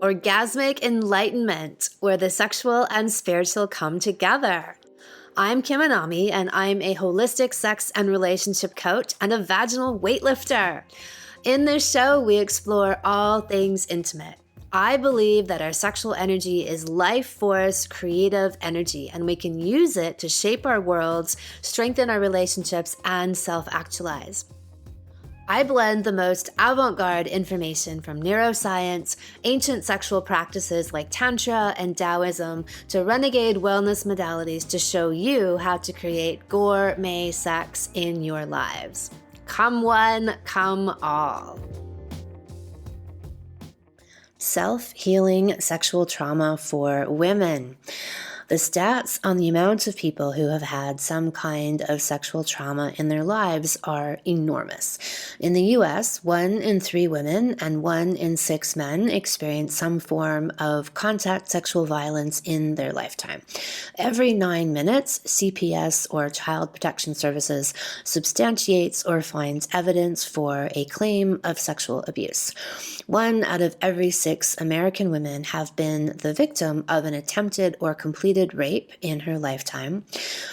Orgasmic enlightenment, where the sexual and spiritual come together. I'm Kim Anami, and I'm a holistic sex and relationship coach and a vaginal weightlifter. In this show, we explore all things intimate. I believe that our sexual energy is life force, creative energy, and we can use it to shape our worlds, strengthen our relationships, and self-actualize. I blend the most avant-garde information from neuroscience, ancient sexual practices like Tantra and Taoism, to renegade wellness modalities to show you how to create gourmet sex in your lives. Come one, come all. Self-healing sexual trauma for women. The stats on the amount of people who have had some kind of sexual trauma in their lives are enormous. In the US, 1 in 3 women and 1 in 6 men experience some form of contact sexual violence in their lifetime. Every 9 minutes, CPS or Child Protection Services substantiates or finds evidence for a claim of sexual abuse. 1 out of every 6 American women have been the victim of an attempted or completed rape in her lifetime.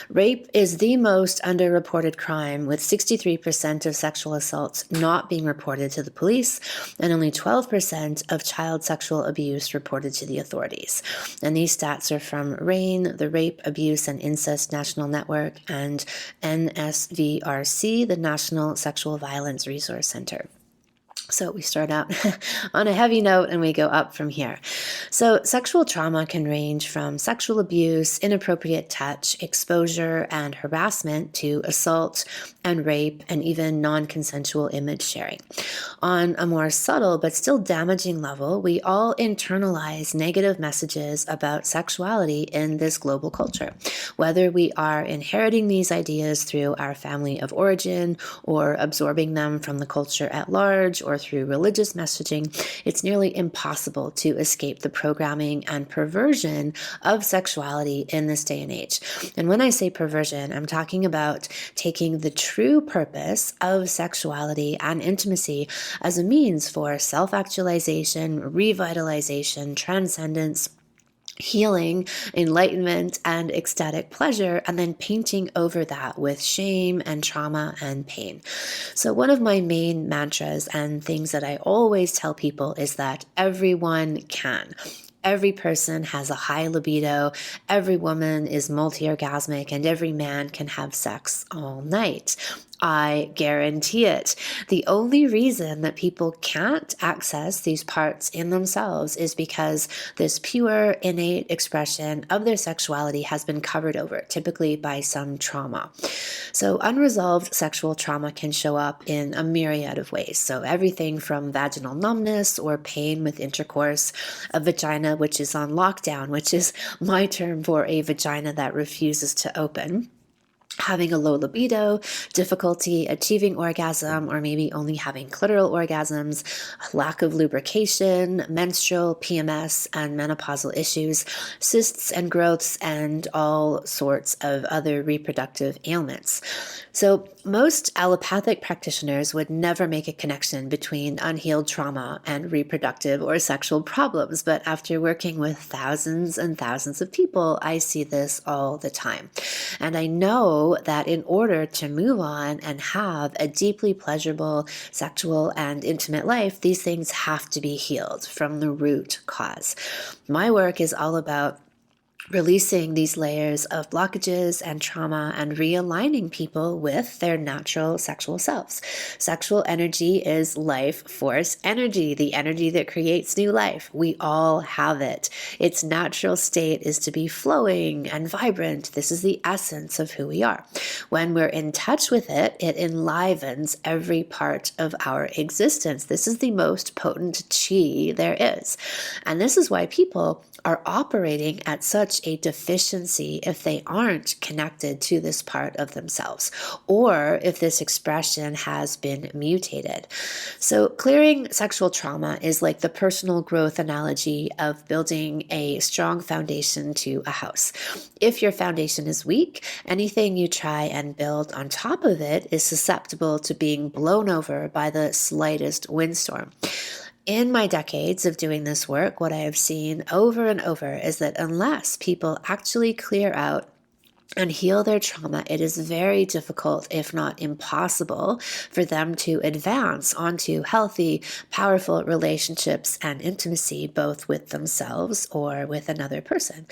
Rape is the most underreported crime, with 63% of sexual assaults not being reported to the police and only 12% of child sexual abuse reported to the authorities. And these stats are from RAINN, the Rape, Abuse, and Incest National Network, and NSVRC, the National Sexual Violence Resource Center. So we start out on a heavy note and we go up from here. So sexual trauma can range from sexual abuse, inappropriate touch, exposure, and harassment to assault and rape and even non-consensual image sharing. On a more subtle but still damaging level, we all internalize negative messages about sexuality in this global culture. Whether we are inheriting these ideas through our family of origin or absorbing them from the culture at large or through religious messaging, it's nearly impossible to escape the programming and perversion of sexuality in this day and age. And when I say perversion, I'm talking about taking the true purpose of sexuality and intimacy as a means for self-actualization, revitalization, transcendence, healing, enlightenment, and ecstatic pleasure, and then painting over that with shame and trauma and pain. So one of my main mantras and things that I always tell people is that everyone can. Every person has a high libido, every woman is multi-orgasmic, and every man can have sex all night. I guarantee it. The only reason that people can't access these parts in themselves is because this pure, innate expression of their sexuality has been covered over, typically by some trauma. So unresolved sexual trauma can show up in a myriad of ways. So everything from vaginal numbness or pain with intercourse, a vagina which is on lockdown, which is my term for a vagina that refuses to open, having a low libido, difficulty achieving orgasm, or maybe only having clitoral orgasms, lack of lubrication, menstrual, PMS, and menopausal issues, cysts and growths, and all sorts of other reproductive ailments. So most allopathic practitioners would never make a connection between unhealed trauma and reproductive or sexual problems, but after working with thousands and thousands of people, I see this all the time. And I know that in order to move on and have a deeply pleasurable sexual and intimate life, these things have to be healed from the root cause. My work is all about releasing these layers of blockages and trauma and realigning people with their natural sexual selves. Sexual energy is life force energy, the energy that creates new life. We all have it. Its natural state is to be flowing and vibrant. This is the essence of who we are. When we're in touch with it, it enlivens every part of our existence. This is the most potent chi there is. And this is why people are operating at such a deficiency if they aren't connected to this part of themselves, or if this expression has been mutated. So clearing sexual trauma is like the personal growth analogy of building a strong foundation to a house. If your foundation is weak, anything you try and build on top of it is susceptible to being blown over by the slightest windstorm. In my decades of doing this work, what I have seen over and over is that unless people actually clear out and heal their trauma, it is very difficult, if not impossible, for them to advance onto healthy, powerful relationships and intimacy, both with themselves or with another person.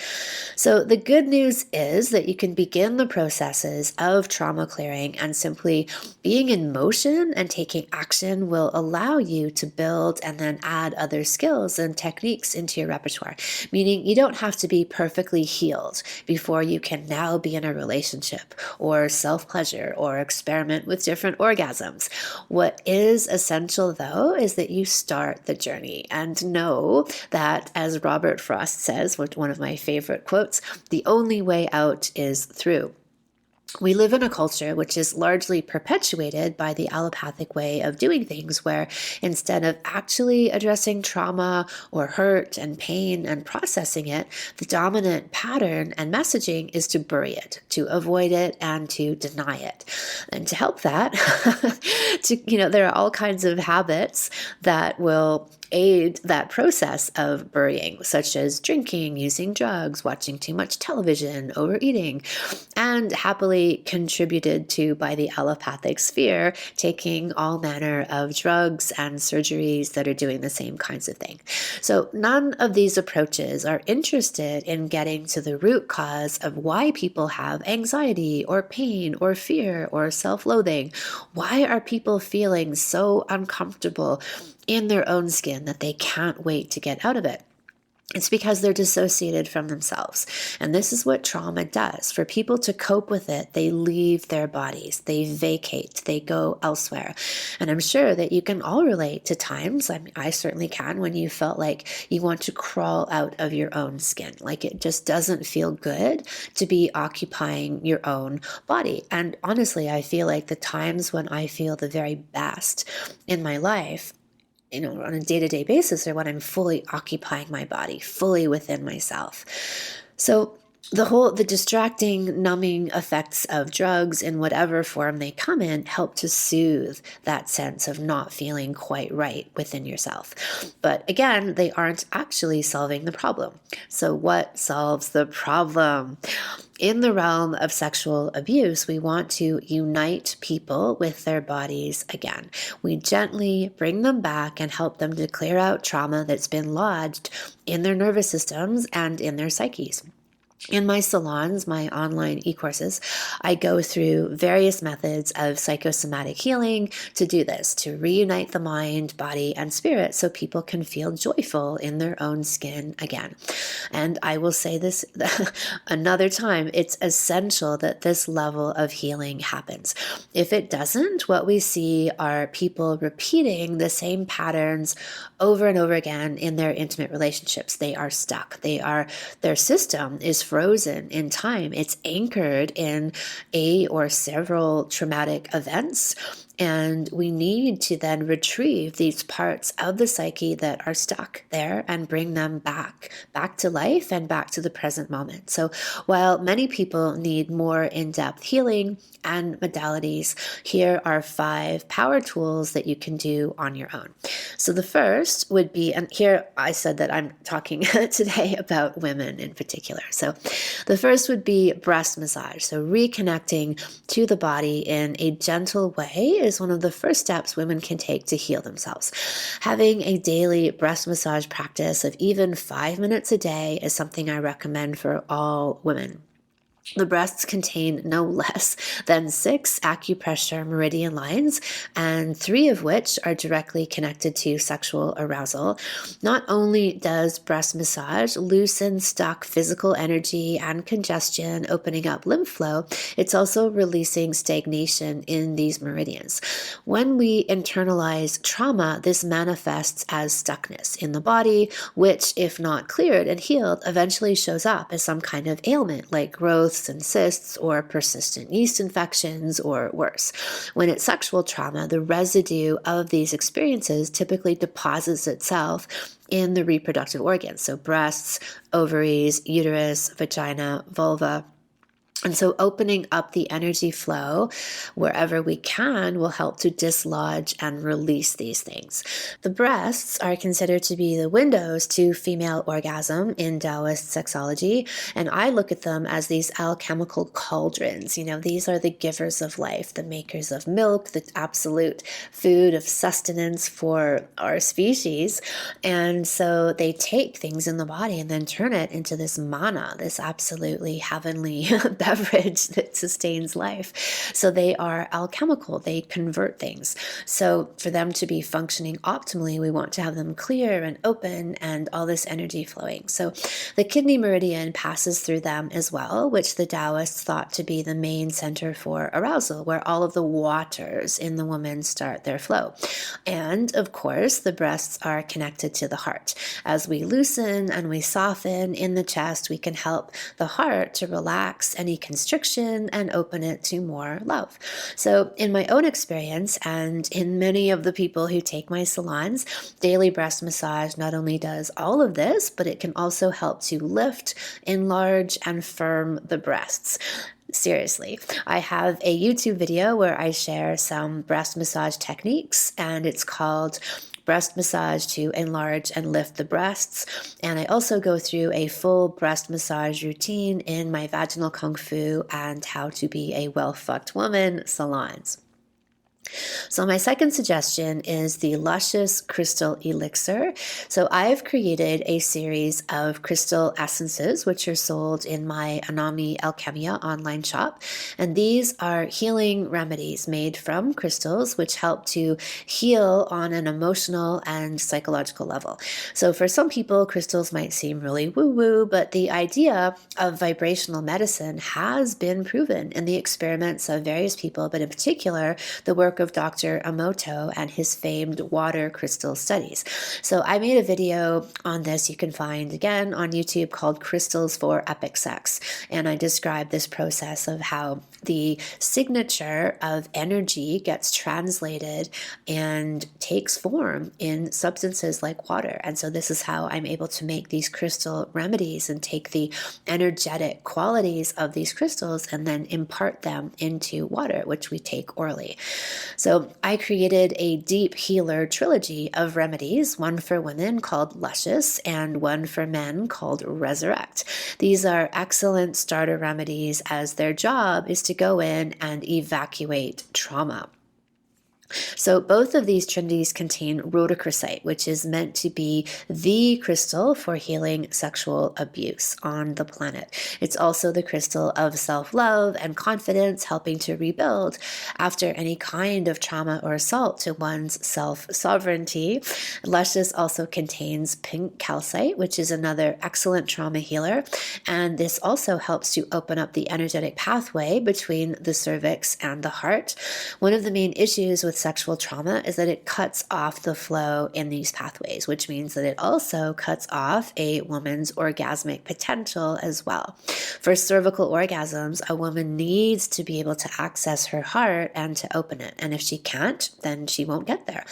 So, the good news is that you can begin the processes of trauma clearing, and simply being in motion and taking action will allow you to build and then add other skills and techniques into your repertoire. Meaning, you don't have to be perfectly healed before you can now be in a relationship or self pleasure or experiment with different orgasms. What is essential, though, is that you start the journey and know that, as Robert Frost says, one of my favorite quotes, the only way out is through. We live in a culture which is largely perpetuated by the allopathic way of doing things, where instead of actually addressing trauma or hurt and pain and processing it, the dominant pattern and messaging is to bury it, to avoid it, and to deny it. And to help that, there are all kinds of habits that will aid that process of burying, such as drinking, using drugs, watching too much television, overeating, and happily contributed to by the allopathic sphere, taking all manner of drugs and surgeries that are doing the same kinds of thing. So none of these approaches are interested in getting to the root cause of why people have anxiety or pain or fear or self-loathing. Why are people feeling so uncomfortable in their own skin that they can't wait to get out of it? It's because they're dissociated from themselves. And this is what trauma does. For people to cope with it, they leave their bodies, they vacate, they go elsewhere. And I'm sure that you can all relate to times, I certainly can, when you felt like you want to crawl out of your own skin. Like it just doesn't feel good to be occupying your own body. And honestly, I feel like the times when I feel the very best in my life, on a day-to-day basis, or when I'm fully occupying my body, fully within myself. So the distracting, numbing effects of drugs in whatever form they come in help to soothe that sense of not feeling quite right within yourself. But again, they aren't actually solving the problem. So what solves the problem? In the realm of sexual abuse, we want to unite people with their bodies again. We gently bring them back and help them to clear out trauma that's been lodged in their nervous systems and in their psyches. In my salons, my online e-courses, I go through various methods of psychosomatic healing to do this, to reunite the mind, body, and spirit so people can feel joyful in their own skin again. And I will say this another time, it's essential that this level of healing happens. If it doesn't, what we see are people repeating the same patterns over and over again in their intimate relationships. They are stuck. Their system is frozen in time. It's anchored in a or several traumatic events. And we need to then retrieve these parts of the psyche that are stuck there and bring them back to life and back to the present moment. So while many people need more in-depth healing and modalities, here are 5 power tools that you can do on your own. So the first would be, and here I said that I'm talking today about women in particular. So the first would be breast massage. So reconnecting to the body in a gentle way is one of the first steps women can take to heal themselves. Having a daily breast massage practice of even 5 minutes a day is something I recommend for all women. The breasts contain no less than 6 acupressure meridian lines, and 3 of which are directly connected to sexual arousal. Not only does breast massage loosen stuck physical energy and congestion, opening up lymph flow, it's also releasing stagnation in these meridians. When we internalize trauma, this manifests as stuckness in the body, which, if not cleared and healed, eventually shows up as some kind of ailment like growth and cysts or persistent yeast infections, or worse. When it's sexual trauma, the residue of these experiences typically deposits itself in the reproductive organs, so breasts, ovaries, uterus, vagina, vulva. And so opening up the energy flow wherever we can will help to dislodge and release these things. The breasts are considered to be the windows to female orgasm in Taoist sexology. And I look at them as these alchemical cauldrons. These are the givers of life, the makers of milk, the absolute food of sustenance for our species. And so they take things in the body and then turn it into this mana, this absolutely heavenly beverage that sustains life. So they are alchemical, they convert things. So for them to be functioning optimally, we want to have them clear and open and all this energy flowing. So the kidney meridian passes through them as well, which the Taoists thought to be the main center for arousal, where all of the waters in the woman start their flow. And of course, the breasts are connected to the heart. As we loosen and we soften in the chest, we can help the heart to relax any constriction and open it to more love. So in my own experience and in many of the people who take my salons, daily breast massage not only does all of this, but it can also help to lift, enlarge, and firm the breasts. Seriously, I have a YouTube video where I share some breast massage techniques, and it's called breast massage to enlarge and lift the breasts. And I also go through a full breast massage routine in my Vaginal Kung Fu and How to Be a Well-Fucked Woman salons. So my second suggestion is the Luscious Crystal Elixir. So I've created a series of crystal essences, which are sold in my Anami Alchemia online shop. And these are healing remedies made from crystals, which help to heal on an emotional and psychological level. So for some people, crystals might seem really woo-woo, but the idea of vibrational medicine has been proven in the experiments of various people, but in particular, the work of Dr. Emoto and his famed water crystal studies. So I made a video on this you can find again on YouTube called Crystals for Epic Sex. And I describe this process of how the signature of energy gets translated and takes form in substances like water. And so this is how I'm able to make these crystal remedies and take the energetic qualities of these crystals and then impart them into water, which we take orally. So I created a deep healer trilogy of remedies, one for women called Luscious and one for men called Resurrect. These are excellent starter remedies as their job is to go in and evacuate trauma. So both of these trinities contain rhodochrosite, which is meant to be the crystal for healing sexual abuse on the planet. It's also the crystal of self-love and confidence, helping to rebuild after any kind of trauma or assault to one's self-sovereignty. Luscious also contains pink calcite, which is another excellent trauma healer. And this also helps to open up the energetic pathway between the cervix and the heart. One of the main issues with sexual trauma is that it cuts off the flow in these pathways, which means that it also cuts off a woman's orgasmic potential as well. For cervical orgasms, a woman needs to be able to access her heart and to open it. And if she can't, then she won't get there.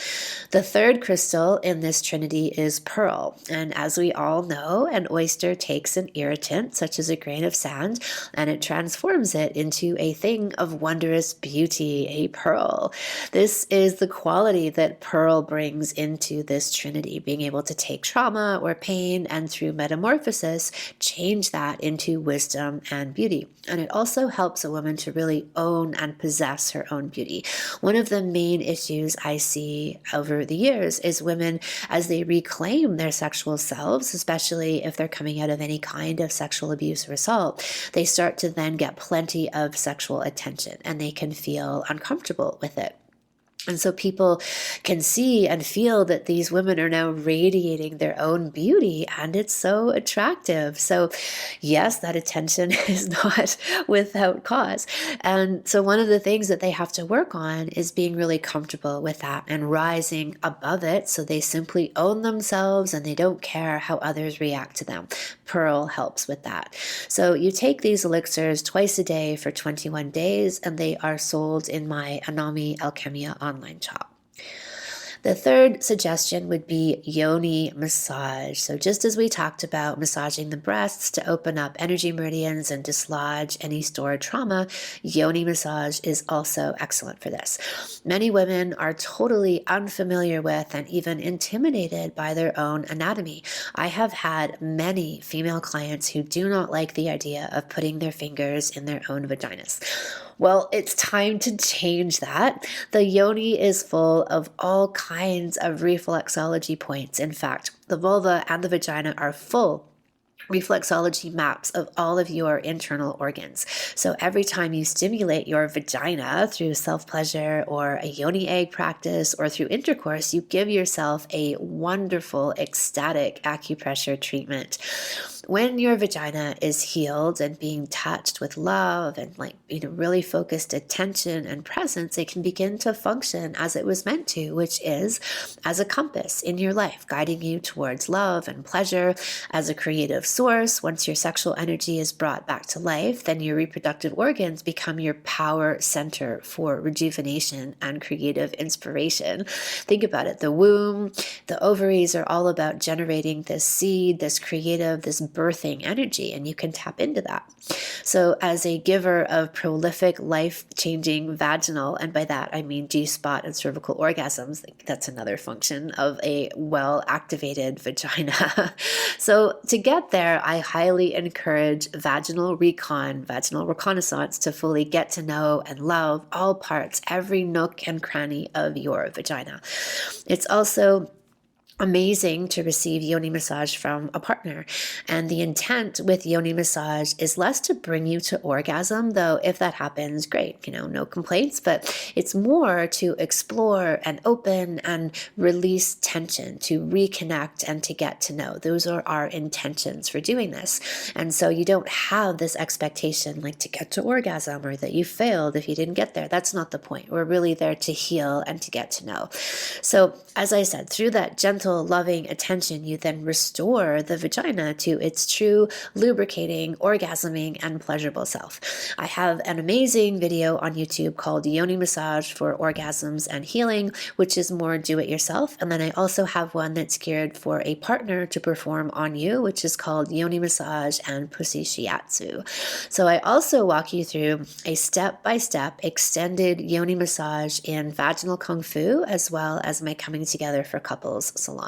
The third crystal in this trinity is pearl. And as we all know, an oyster takes an irritant, such as a grain of sand, and it transforms it into a thing of wondrous beauty, a pearl. This is the quality that pearl brings into this trinity, being able to take trauma or pain and through metamorphosis, change that into wisdom and beauty. And it also helps a woman to really own and possess her own beauty. One of the main issues I see over the years is women, as they reclaim their sexual selves, especially if they're coming out of any kind of sexual abuse or assault, they start to then get plenty of sexual attention and they can feel uncomfortable with it. And so people can see and feel that these women are now radiating their own beauty, and it's so attractive. So yes, that attention is not without cause. And so one of the things that they have to work on is being really comfortable with that and rising above it, so they simply own themselves and they don't care how others react to them. Pearl helps with that. So you take these elixirs twice a day for 21 days, and they are sold in my Anami Alchemia online shop. The third suggestion would be yoni massage. So just as we talked about massaging the breasts to open up energy meridians and dislodge any stored trauma, yoni massage is also excellent for this. Many women are totally unfamiliar with and even intimidated by their own anatomy. I have had many female clients who do not like the idea of putting their fingers in their own vaginas. Well, it's time to change that. The yoni is full of all kinds of reflexology points. In fact, the vulva and the vagina are full reflexology maps of all of your internal organs. So every time you stimulate your vagina through self-pleasure or a yoni egg practice or through intercourse, you give yourself a wonderful ecstatic acupressure treatment. When your vagina is healed and being touched with love and really focused attention and presence, it can begin to function as it was meant to, which is as a compass in your life, guiding you towards love and pleasure as a creative source. Once your sexual energy is brought back to life, then your reproductive organs become your power center for rejuvenation and creative inspiration. Think about it. The womb, the ovaries are all about generating this seed, this creative, this birthing energy, and you can tap into that. So as a giver of prolific, life-changing vaginal, and by that I mean G-spot and cervical orgasms, that's another function of a well-activated vagina. So to get there, I highly encourage vaginal reconnaissance to fully get to know and love all parts, every nook and cranny of your vagina. It's also amazing to receive yoni massage from a partner. And the intent with yoni massage is less to bring you to orgasm, though if that happens, great, no complaints, but it's more to explore and open and release tension, to reconnect and to get to know. Those are our intentions for doing this. And so you don't have this expectation to get to orgasm or that you failed if you didn't get there. That's not the point. We're really there to heal and to get to know. So as I said, through that gentle, loving attention, you then restore the vagina to its true lubricating, orgasming, and pleasurable self. I have an amazing video on YouTube called Yoni Massage for Orgasms and Healing, which is more do-it-yourself. And then I also have one that's geared for a partner to perform on you, which is called Yoni Massage and Pussy Shiatsu. So I also walk you through a step-by-step extended yoni massage in vaginal kung fu, as well as my coming together for couples salon.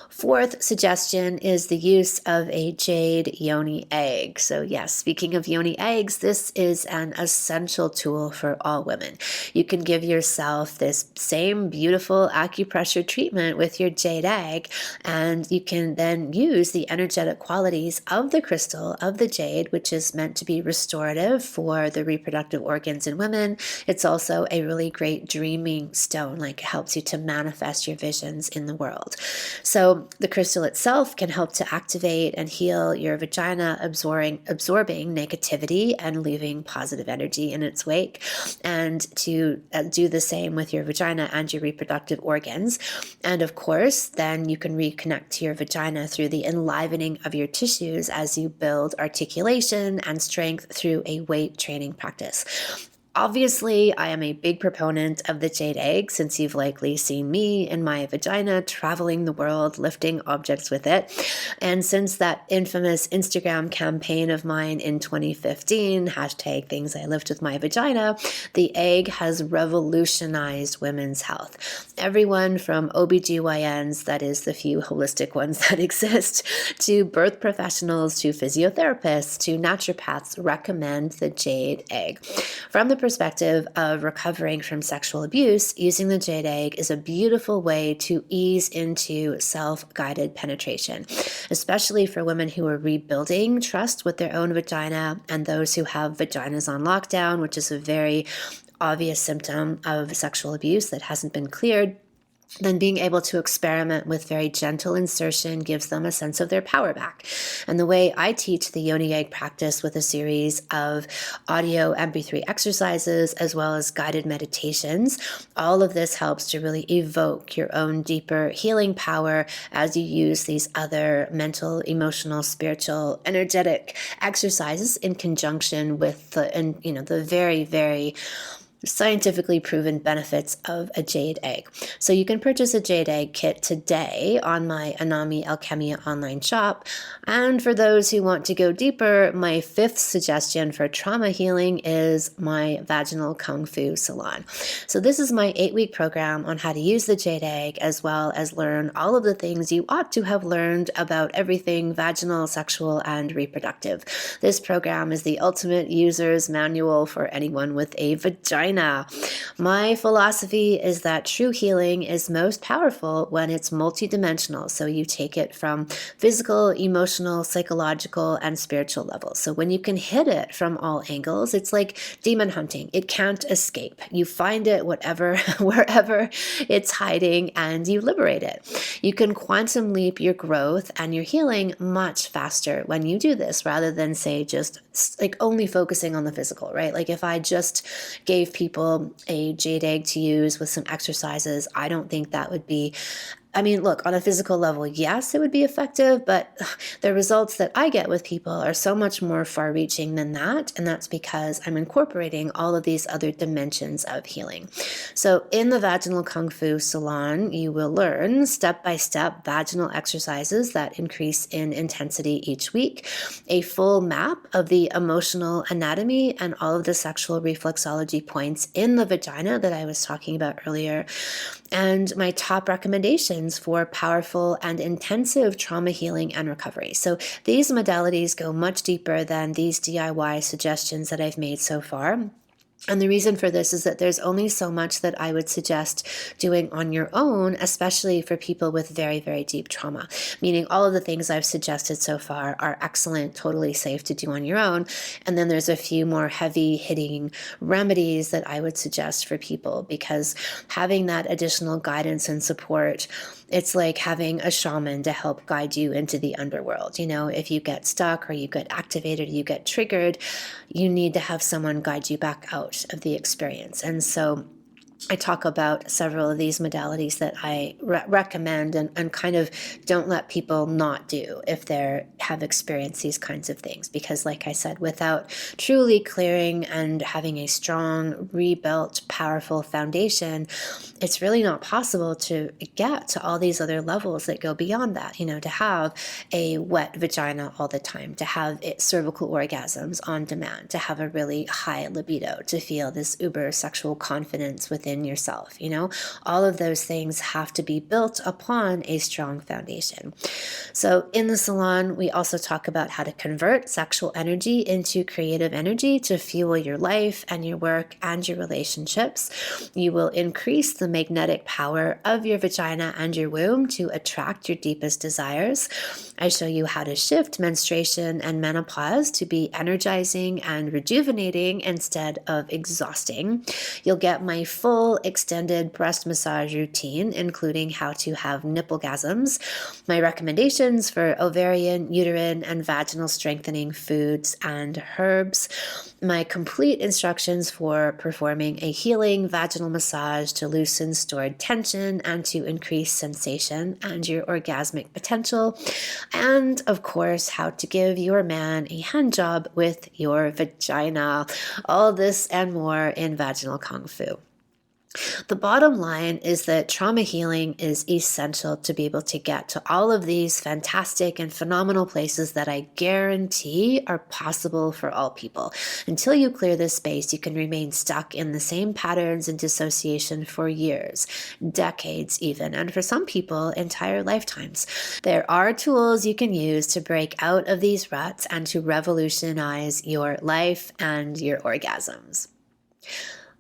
Fourth suggestion is the use of a jade yoni egg. So yes, speaking of yoni eggs, this is an essential tool for all women. You can give yourself this same beautiful acupressure treatment with your jade egg, and you can then use the energetic qualities of the crystal, of the jade, which is meant to be restorative for the reproductive organs in women. It's also a really great dreaming stone, it helps you to manifest your visions in the world. So the crystal itself can help to activate and heal your vagina, absorbing negativity and leaving positive energy in its wake, and to do the same with your vagina and your reproductive organs. And of course, then you can reconnect to your vagina through the enlivening of your tissues as you build articulation and strength through a weight training practice. Obviously, I am a big proponent of the jade egg, since you've likely seen me in my vagina traveling the world, lifting objects with it. And since that infamous Instagram campaign of mine in 2015, hashtag things I lift with my vagina, the egg has revolutionized women's health. Everyone from OBGYNs, that is the few holistic ones that exist, to birth professionals, to physiotherapists, to naturopaths recommend the jade egg. From the perspective of recovering from sexual abuse, using the jade egg is a beautiful way to ease into self-guided penetration, especially for women who are rebuilding trust with their own vagina and those who have vaginas on lockdown, which is a very obvious symptom of sexual abuse that hasn't been cleared. Then being able to experiment with very gentle insertion gives them a sense of their power back. And the way I teach the yoni egg practice with a series of audio MP3 exercises as well as guided meditations, all of this helps to really evoke your own deeper healing power as you use these other mental, emotional, spiritual, energetic exercises in conjunction with the very, very scientifically proven benefits of a jade egg. So you can purchase a jade egg kit today on my Anami Alchemia online shop. And for those who want to go deeper, my fifth suggestion for trauma healing is my vaginal kung fu salon. So this is my 8-week program on how to use the jade egg, as well as learn all of the things you ought to have learned about everything vaginal, sexual, and reproductive. This program is the ultimate user's manual for anyone with a vagina. My philosophy is that true healing is most powerful when it's multidimensional. So you take it from physical, emotional, psychological, and spiritual levels. So when you can hit it from all angles, it's like demon hunting. It can't escape. You find it wherever it's hiding, and you liberate it. You can quantum leap your growth and your healing much faster when you do this, rather than say just like only focusing on the physical, right? Like if I just gave people a jade egg to use with some exercises, I don't think that would be, I mean, look, on a physical level, yes, it would be effective, but the results that I get with people are so much more far-reaching than that, and that's because I'm incorporating all of these other dimensions of healing. So in the Vaginal Kung Fu Salon, you will learn step-by-step vaginal exercises that increase in intensity each week, a full map of the emotional anatomy and all of the sexual reflexology points in the vagina that I was talking about earlier, and my top recommendations for powerful and intensive trauma healing and recovery. So these modalities go much deeper than these DIY suggestions that I've made so far. And the reason for this is that there's only so much that I would suggest doing on your own, especially for people with very, very deep trauma. Meaning all of the things I've suggested so far are excellent, totally safe to do on your own. And then there's a few more heavy hitting remedies that I would suggest for people, because having that additional guidance and support, it's like having a shaman to help guide you into the underworld. You know, if you get stuck or you get activated or you get triggered, you need to have someone guide you back out of the experience. And so I talk about several of these modalities that I recommend and kind of don't let people not do if they have experienced these kinds of things. Because like I said, without truly clearing and having a strong, rebuilt, powerful foundation, it's really not possible to get to all these other levels that go beyond that. You know, to have a wet vagina all the time, to have cervical orgasms on demand, to have a really high libido, to feel this uber sexual confidence within yourself. You know, all of those things have to be built upon a strong foundation. So in the salon, we also talk about how to convert sexual energy into creative energy to fuel your life and your work and your relationships. You will increase the magnetic power of your vagina and your womb to attract your deepest desires. I show you how to shift menstruation and menopause to be energizing and rejuvenating instead of exhausting. You'll get my full extended breast massage routine, including how to have nipplegasms, my recommendations for ovarian, uterine, and vaginal strengthening foods and herbs, my complete instructions for performing a healing vaginal massage to loosen stored tension and to increase sensation and your orgasmic potential, and of course, how to give your man a hand job with your vagina. All this and more in Vaginal Kung Fu. The bottom line is that trauma healing is essential to be able to get to all of these fantastic and phenomenal places that I guarantee are possible for all people. Until you clear this space, you can remain stuck in the same patterns and dissociation for years, decades even, and for some people, entire lifetimes. There are tools you can use to break out of these ruts and to revolutionize your life and your orgasms.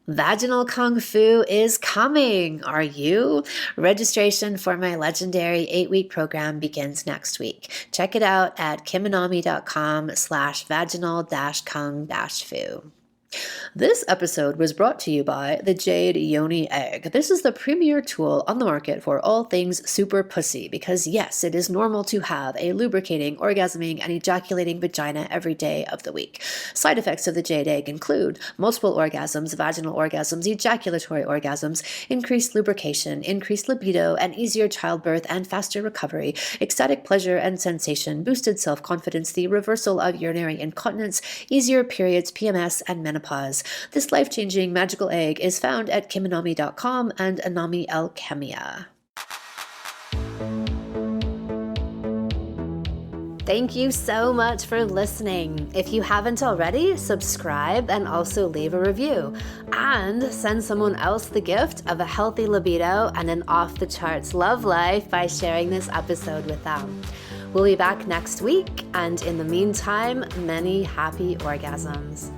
Vaginal Kung Fu is coming. Are you? Registration for my legendary 8-week program begins next week. Check it out at kimanami.com/vaginal-kung-fu. This episode was brought to you by the Jade Yoni Egg. This is the premier tool on the market for all things super pussy, because yes, it is normal to have a lubricating, orgasming, and ejaculating vagina every day of the week. Side effects of the Jade Egg include multiple orgasms, vaginal orgasms, ejaculatory orgasms, increased lubrication, increased libido, and easier childbirth and faster recovery, ecstatic pleasure and sensation, boosted self-confidence, the reversal of urinary incontinence, easier periods, PMS, and menopause menopause. This life-changing magical egg is found at kimanami.com and Anami Alchemia. Thank you so much for listening. If you haven't already, subscribe and also leave a review. And send someone else the gift of a healthy libido and an off-the-charts love life by sharing this episode with them. We'll be back next week, and in the meantime, many happy orgasms.